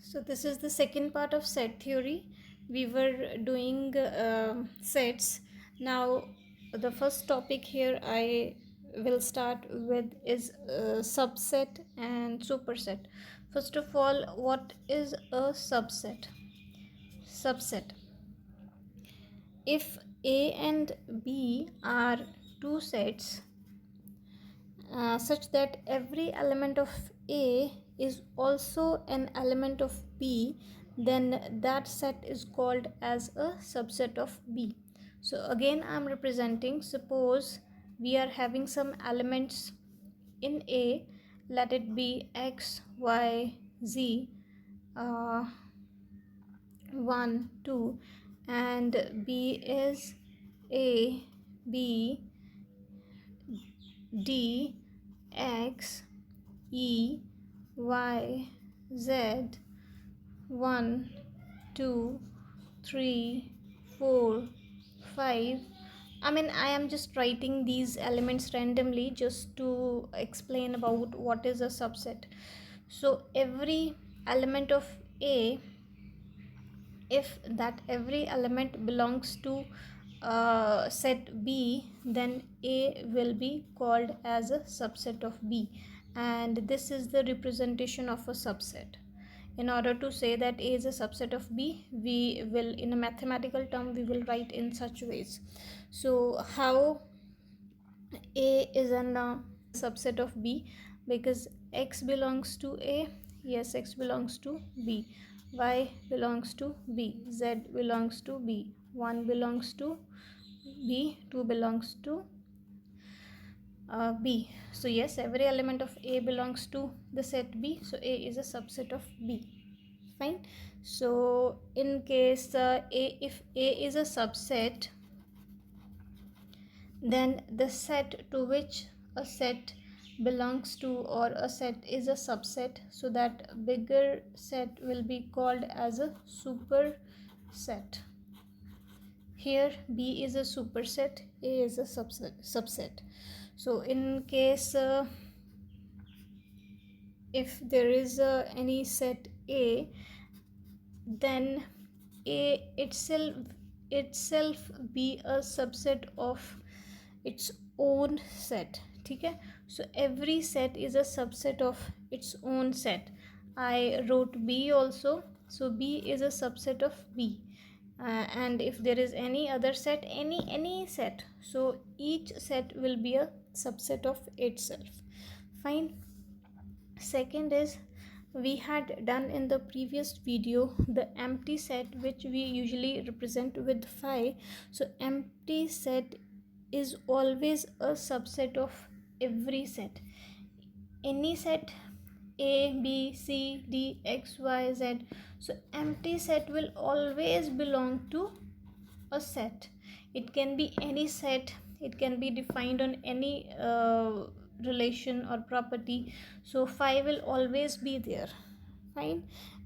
So this is the second part of set theory. We were doing sets. Now the first topic here I will start with is subset and superset. First of all, what is a subset? Subset. If A and B are two sets such that every element of A is also an element of B, then that set is called as a subset of B. So again I am representing, suppose we are having some elements in A, let it be X, Y, Z, 1, 2, and B is A, B, D, X, E, Y, Z, 1, 2, 3, 4, 5. I am just writing these elements randomly just to explain about what is a subset. So every element of A, if that every element belongs to set B, then A will be called as a subset of B, and this is the representation of a subset. In order to say that A is a subset of B, we will, in a mathematical term, we will write in such ways. So how A is a subset of B? Because X belongs to A, yes, X belongs to B, Y belongs to B, Z belongs to B, 1 belongs to B, 2 belongs to B. So yes, every element of A belongs to the set B, so A is a subset of B. Fine. So in case if A is a subset, then the set to which a set belongs to, or a set is a subset, so that bigger set will be called as a superset. Here B is a superset, A is a subset. So in case if there is any set A, then A itself be a subset of its own set. Okay, so every set is a subset of its own set. I wrote B also, so B is a subset of B, and if there is any other set, any set, so each set will be a subset of itself. Fine. Second is, we had done in the previous video the empty set, which we usually represent with phi. So empty set is always a subset of every set. Any set A, B, C, D, X, Y, Z, so empty set will always belong to a set. It can be any set, it can be defined on any relation or property, so phi will always be there. Fine.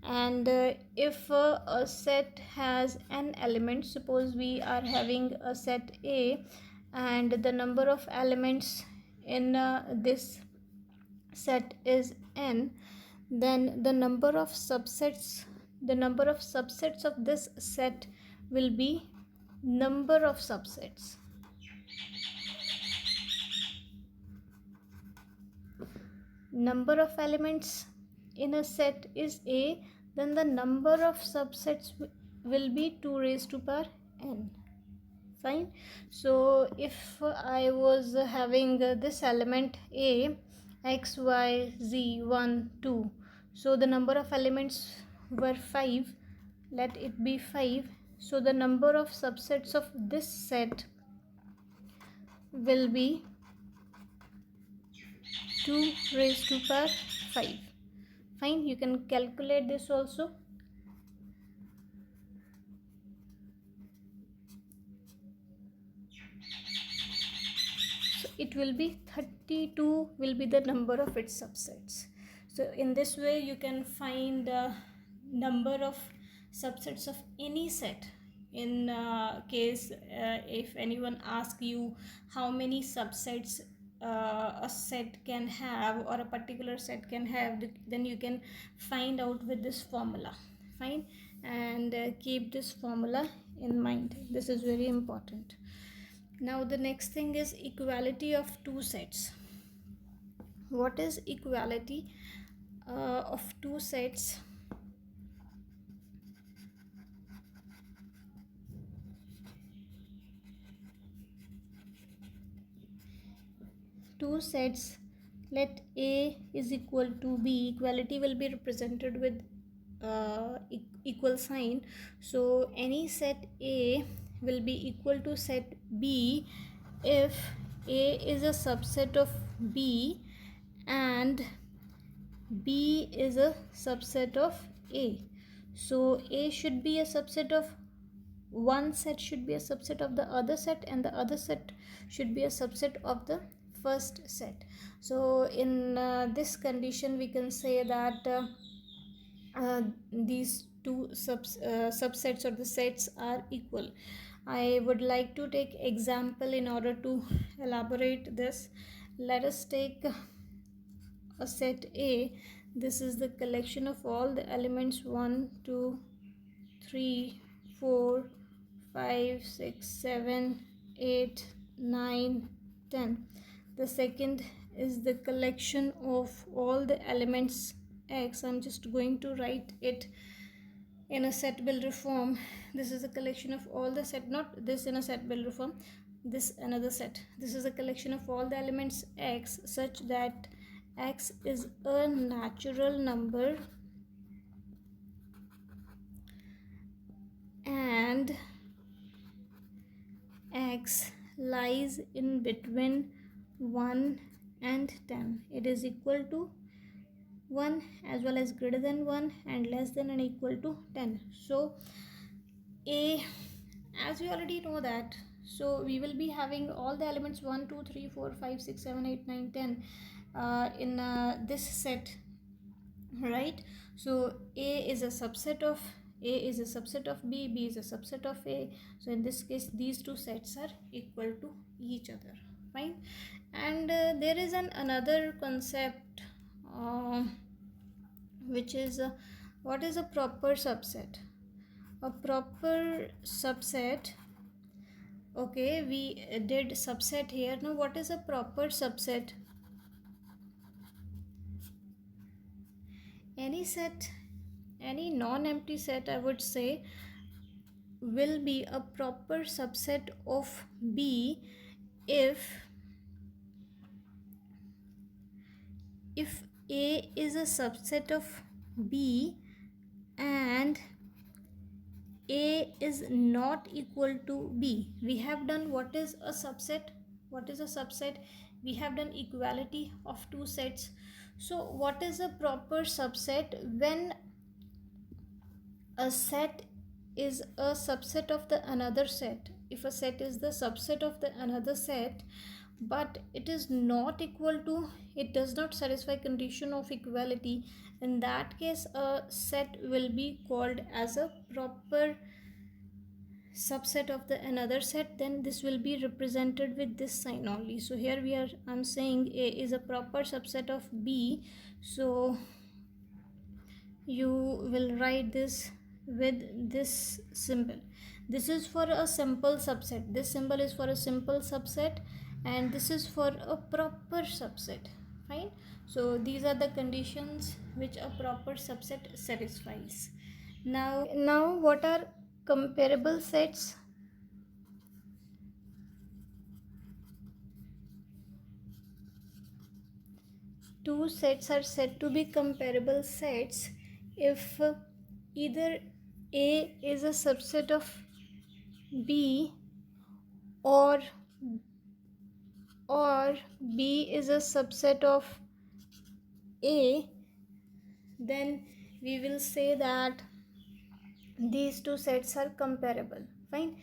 And if a set has an element, suppose we are having a set A, and the number of elements in this set is n, then the number of subsets of this set will be number of subsets. Number of elements in a set is A, then the number of subsets will be 2 raised to power n. Fine. So if I was having this element A, X, Y, Z, 1, 2, so the number of elements were 5, let it be 5, so the number of subsets of this set will be 2 raised to power 5. Fine, you can calculate this also. So it will be 32 will be the number of its subsets. So in this way you can find number of subsets of any set. In case if anyone asks you how many subsets a set can have, or a particular set can have, then you can find out with this formula. Fine. And keep this formula in mind. This is very important. Now the next thing is equality of two sets. What is equality of two sets? Two sets, let A is equal to B. Equality will be represented with equal sign. So any set A will be equal to set B if A is a subset of B and B is a subset of A. So A should be a subset of one set, should be a subset of the other set, and the other set should be a subset of the first set. So in this condition we can say that these two subsets or the sets are equal. I would like to take example in order to elaborate this. Let us take a set A. This is the collection of all the elements 1 2 3 4 5 6 7 8 9 10. The second is the collection of all the elements X. I'm just going to write it in a set builder form. This is a collection of all the set, not this in a set builder form, this another set. This is a collection of all the elements X such that X is a natural number and X lies in between 1 and 10. It is equal to 1 as well as greater than 1 and less than and equal to 10. So A, as we already know that, so we will be having all the elements 1 2 3 4 5 6 7 8 9 10 in this set, right? So A is a subset of A is a subset of B, B is a subset of A. So in this case these two sets are equal to each other. Fine. And there is another concept which is what is a proper subset? A proper subset, okay, we did subset here. Now what is a proper subset? Any set, any non-empty set, I would say, will be a proper subset of B if A is a subset of B and A is not equal to B. We have done what is a subset. What is a subset? We have done equality of two sets. So what is a proper subset? When a set is a subset of the another set. If a set is the subset of the another set but it is not equal to, it does not satisfy condition of equality, in that case a set will be called as a proper subset of the another set. Then this will be represented with this sign only. So here I'm saying A is a proper subset of B, so you will write this with this symbol. This is for a simple subset. This symbol is for a simple subset and this is for a proper subset. Fine. So these are the conditions which a proper subset satisfies. Now what are comparable sets? Two sets are said to be comparable sets if either A is a subset of B or B is a subset of A. Then we will say that these two sets are comparable. Fine.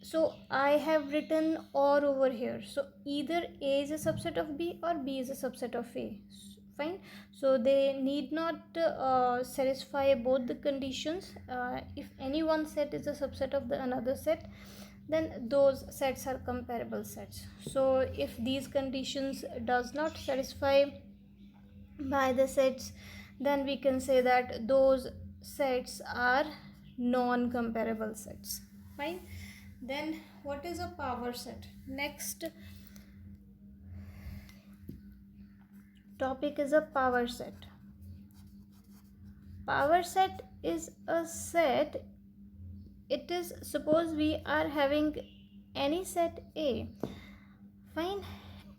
So I have written or over here. So either A is a subset of B or B is a subset of A. Fine. So they need not satisfy both the conditions. If any one set is a subset of the another set, then those sets are comparable sets. So if these conditions does not satisfy by the sets, then we can say that those sets are non-comparable sets. Fine. Then what is a power set? Next topic is a power set. Power set is a set, it is, suppose we are having any set A, fine,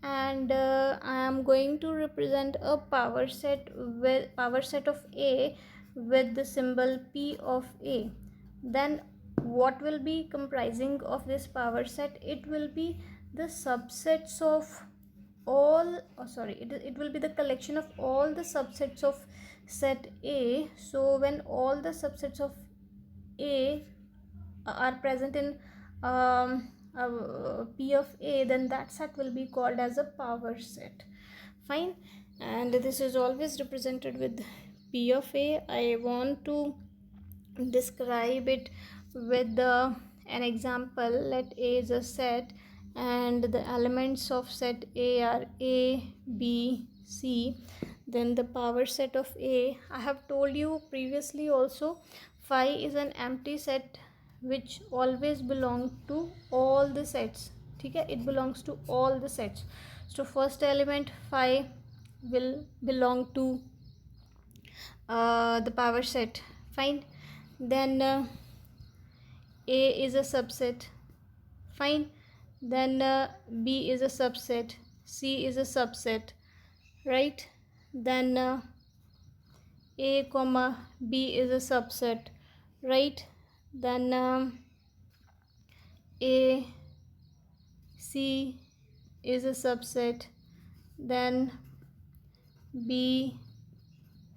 and I am going to represent a power set of A with the symbol P of A. Then what will be comprising of this power set? It will be the subsets of all, it will be the collection of all the subsets of set A. So when all the subsets of A are present in P of A, then that set will be called as a power set. Fine. And this is always represented with P of A. I want to describe it with an example. Let A is a set and the elements of set A are A, B, C. Then the power set of A, I have told you previously also, phi is an empty set which always belong to all the sets. Okay, it belongs to all the sets. So first element phi will belong to the power set. Fine. Then A is a subset. Fine. Then B is a subset, C is a subset, right? Then A comma B is a subset, right? Then A C is a subset, then B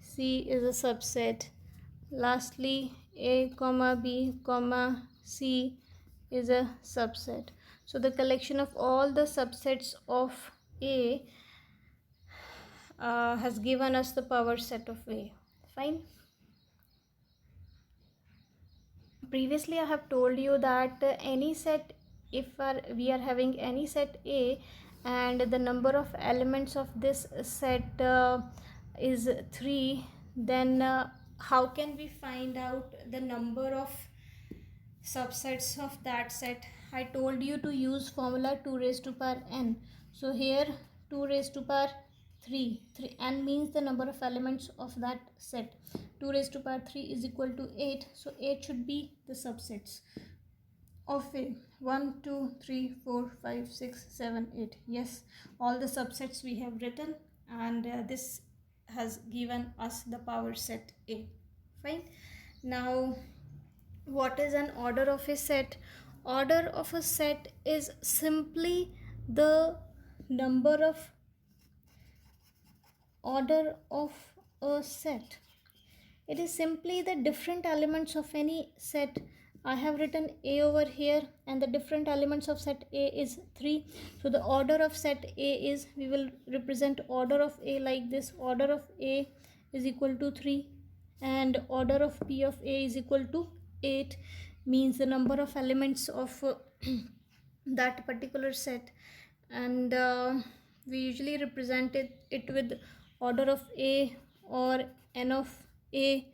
C is a subset, lastly A comma B comma C is a subset. So the collection of all the subsets of A has given us the power set of A. Fine. Previously I have told you that any set, if we are having any set A and the number of elements of this set is 3, then how can we find out the number of subsets of that set? I told you to use formula 2 raised to power n. So here 2 raised to power 3 n means the number of elements of that set. 2 raised to power 3 is equal to 8. So 8 should be the subsets of A. 1 2 3 4 5 6 7 8. Yes, all the subsets we have written, and this has given us the power set A. Fine. Now what is an order of a set? Order of a set is simply the number of order of a set. It is simply the different elements of any set. I have written A over here and the different elements of set A is 3. So the order of set A is, we will represent order of A like this. Order of A is equal to 3 and order of P of A is equal to 8, means the number of elements of that particular set. And we usually represent it with order of A or n of A,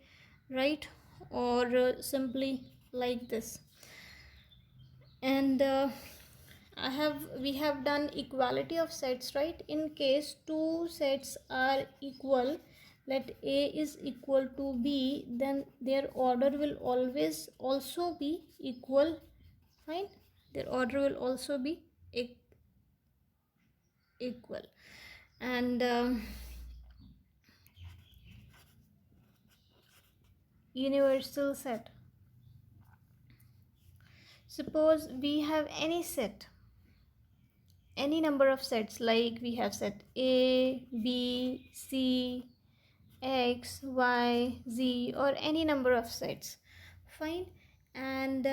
right? Or simply like this. And we have done equality of sets, right? In case two sets are equal, let A is equal to B, then their order will always also be equal. Fine. Their order will also be equal. And universal set. Suppose we have any set, any number of sets, like we have set A, B, C, X, Y, Z, or any number of sets. Fine. And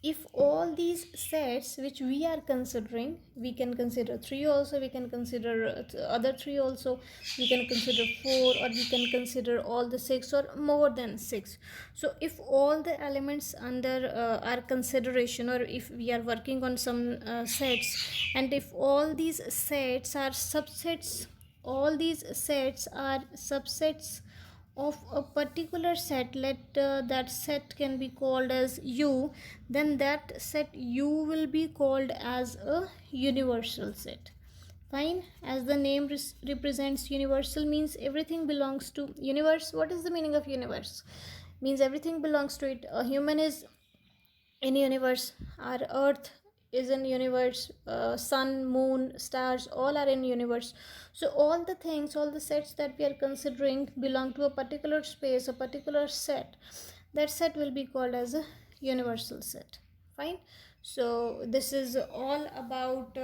if all these sets which we are considering, we can consider 3 also, we can consider other 3 also, we can consider 4, or we can consider all the 6 or more than 6. So if all the elements under our consideration, or if we are working on some sets, and if all these sets are subsets, all these sets are subsets of a particular set, let that set can be called as U, then that set U will be called as a universal set. Fine. As the name represents, universal means everything belongs to universe. What is the meaning of universe? Means everything belongs to it. A human is in universe, our earth is in universe, sun, moon, stars, all are in universe. So all the things, all the sets that we are considering belong to a particular space, a particular set. That set will be called as a universal set. Fine. So this is all about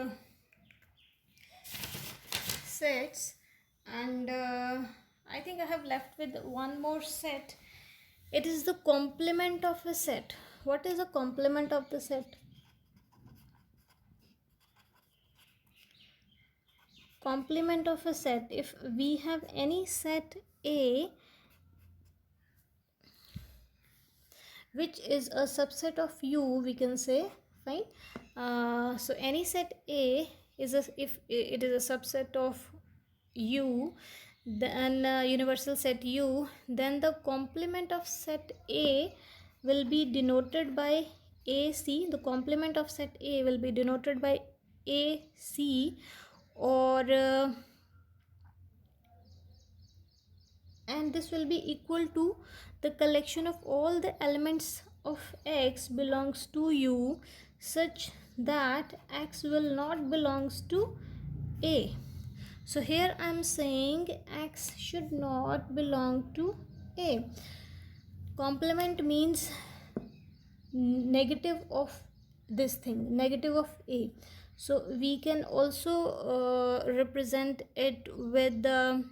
sets, and I think I have left with one more set. It is the complement of a set. What is the complement of the set? Complement of a set, if we have any set A which is a subset of U, we can say. Fine. So any set A is a, if it is a subset of U, then universal set U, then the complement of set A will be denoted by AC. The complement of set A will be denoted by AC, or and this will be equal to the collection of all the elements of X belongs to U, such that X will not belongs to A. So here I am saying X should not belong to A. Complement means negative of this thing, negative of A. So we can also represent it with the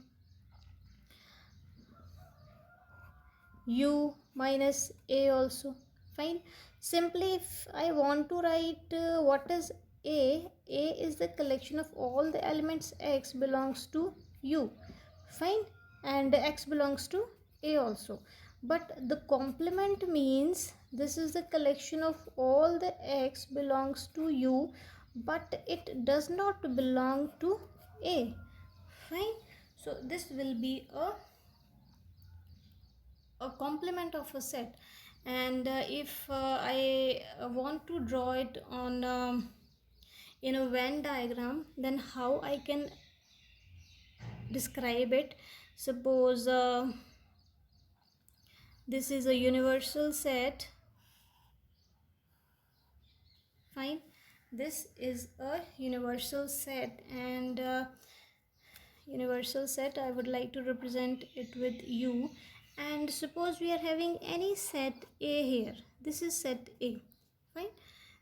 U minus A also. Fine. Simply if I want to write what is A is the collection of all the elements X belongs to U. Fine. And X belongs to A also. But the complement means this is the collection of all the X belongs to U, but it does not belong to A. Fine. So this will be a complement of a set. And if I want to draw it on in a Venn diagram, then how I can describe it? Suppose this is a universal set. Fine. This is a universal set, and universal set, I would like to represent it with U. And suppose we are having any set A here. This is set A. Fine.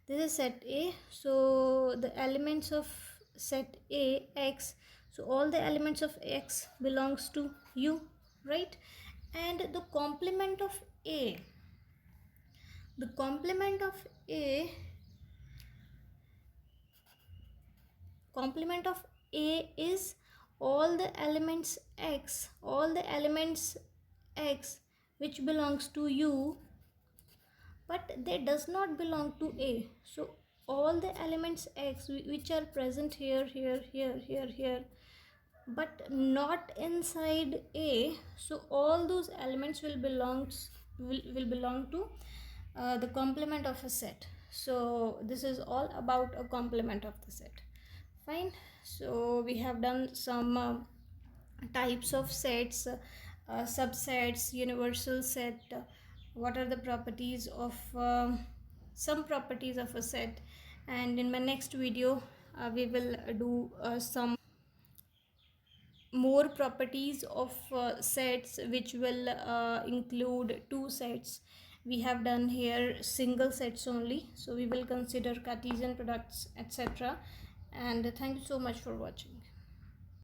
This is set A. So the elements of set A, X, so all the elements of X belongs to U, right? And the complement of A, the complement of A, complement of A is all the elements X, all the elements X which belongs to U, but they does not belong to A. So all the elements X which are present here, here, but not inside A, so all those elements will belong to the complement of a set. So this is all about a complement of the set. Fine. So we have done some types of sets, subsets, universal set, what are the properties of some properties of a set. And in my next video we will do some more properties of sets, which will include two sets. We have done here single sets only, so we will consider Cartesian products, etc. And thank you so much for watching.